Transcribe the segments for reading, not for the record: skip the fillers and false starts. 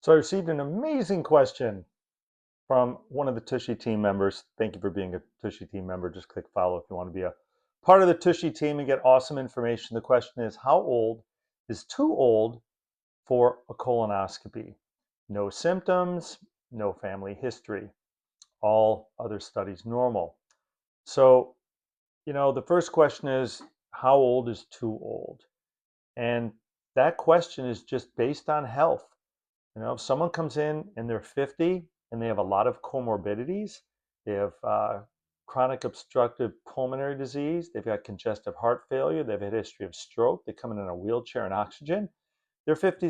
So I received an amazing question from one of the Tushy team members. Thank you for being a Tushy team member. Just click follow if you want to be a part of the Tushy team and get awesome information. The question is, how old is too old for a colonoscopy? No symptoms, no family history, all other studies normal. So, the first question is, how old is too old? And that question is just based on health. If someone comes in and they're 50 and they have a lot of comorbidities, they have chronic obstructive pulmonary disease, they've got congestive heart failure, they've had a history of stroke, they come in a wheelchair and oxygen, they're 50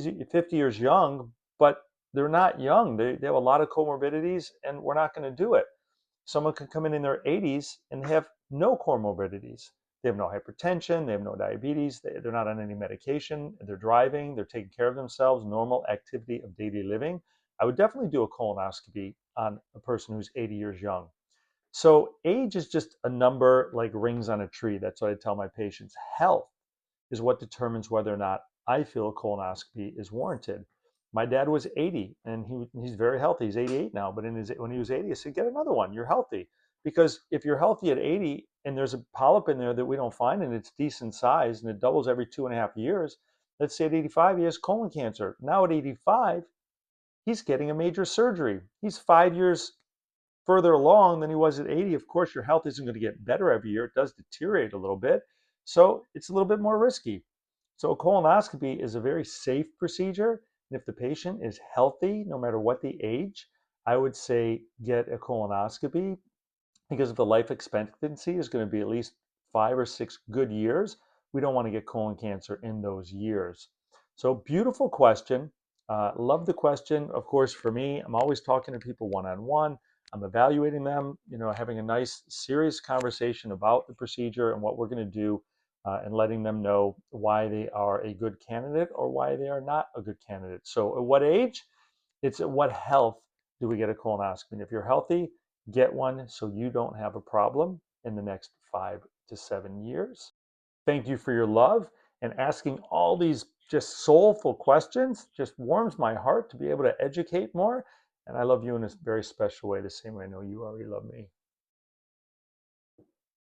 years young, but they're not young. They have a lot of comorbidities and we're not going to do it. Someone can come in their 80s and have no comorbidities. They have no hypertension, they have no diabetes, they're not on any medication, they're driving, they're taking care of themselves, normal activity of daily living. I would definitely do a colonoscopy on a person who's 80 years young. So age is just a number like rings on a tree. That's what I tell my patients. Health is what determines whether or not I feel a colonoscopy is warranted. My dad was 80 and he's very healthy. He's 88 now, but when he was 80, I said, get another one. You're healthy. Because if you're healthy at 80 and there's a polyp in there that we don't find and it's decent size and it doubles every 2.5 years, let's say at 85 he has colon cancer. Now at 85, he's getting a major surgery. He's 5 years further along than he was at 80. Of course, your health isn't going to get better every year. It does deteriorate a little bit. So it's a little bit more risky. So a colonoscopy is a very safe procedure. And if the patient is healthy, no matter what the age, I would say get a colonoscopy because if the life expectancy is going to be at least 5 or 6 good years, we don't want to get colon cancer in those years. So beautiful question. Love the question. Of course, for me, I'm always talking to people one-on-one. I'm evaluating them, having a nice, serious conversation about the procedure and what we're going to do, and letting them know why they are a good candidate or why they are not a good candidate. So, at what age? It's at what health do we get a colonoscopy? And if you're healthy, get one so you don't have a problem in the next 5 to 7 years. Thank you for your love and asking all these just soulful questions. Just warms my heart to be able to educate more. And I love you in a very special way, the same way I know you already love me.